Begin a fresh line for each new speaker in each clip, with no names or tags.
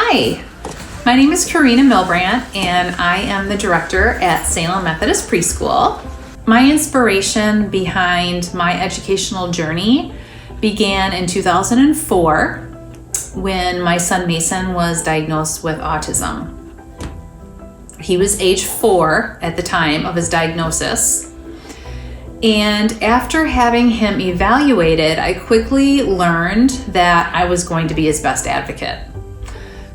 Hi, my name is Karina Milbrandt, and I am the director at Salem Methodist Preschool. My inspiration behind my educational journey began in 2004 when my son Mason was diagnosed with autism. He was age 4 at the time of his diagnosis. And after having him evaluated, I quickly learned that I was going to be his best advocate.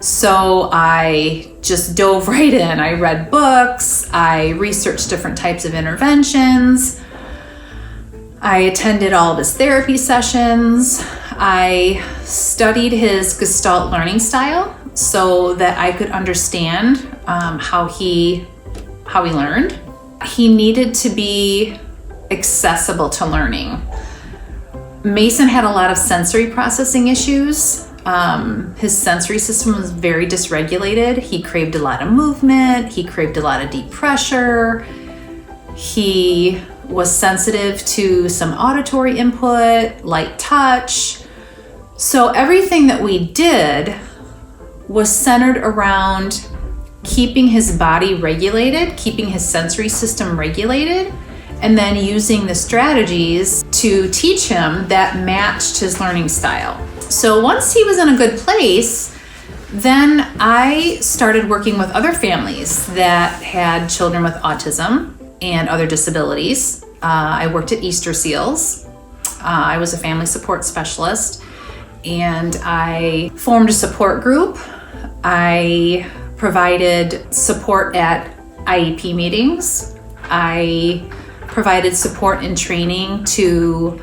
So I just dove right in. I read books, I researched different types of interventions, I attended all of his therapy sessions, I studied his Gestalt learning style so that I could understand how he learned. He needed to be accessible to learning. Mason had a lot of sensory processing issues. His sensory system was very dysregulated. He craved a lot of movement. He craved a lot of deep pressure. He was sensitive to some auditory input, light touch. So everything that we did was centered around keeping his body regulated, keeping his sensory system regulated, and then using the strategies to teach him that matched his learning style. So once he was in a good place, then I started working with other families that had children with autism and other disabilities. I worked at Easter Seals. I was a family support specialist, and I formed a support group. I provided support at IEP meetings. I provided support and training to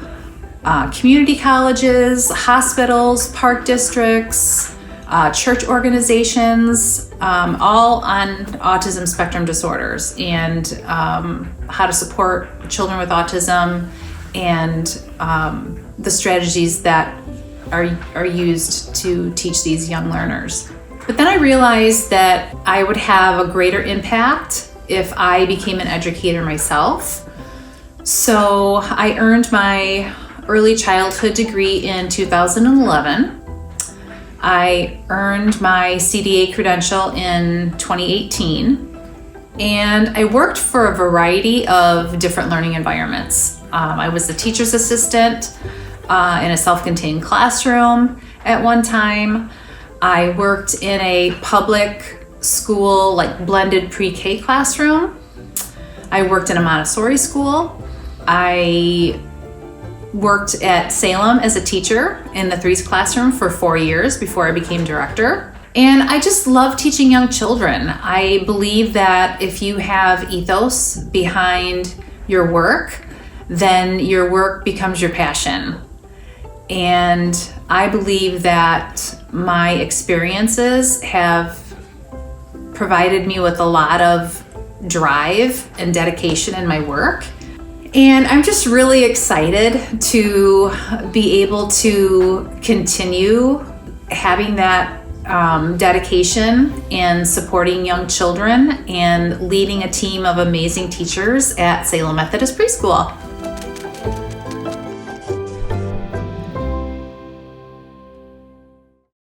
community colleges, hospitals, park districts, church organizations, all on autism spectrum disorders and how to support children with autism and the strategies that are used to teach these young learners. But then I realized that I would have a greater impact if I became an educator myself. So I earned my early childhood degree in 2011. I earned my CDA credential in 2018. And I worked for a variety of different learning environments. I was a teacher's assistant in a self-contained classroom at one time. I worked in a public school, like blended pre-K classroom. I worked in a Montessori school. I worked at Salem as a teacher in the threes classroom for 4 years before I became director. And I just love teaching young children. I believe that if you have ethos behind your work, then your work becomes your passion. And I believe that my experiences have provided me with a lot of drive and dedication in my work. And I'm just really excited to be able to continue having that dedication and supporting young children and leading a team of amazing teachers at Salem Methodist Preschool.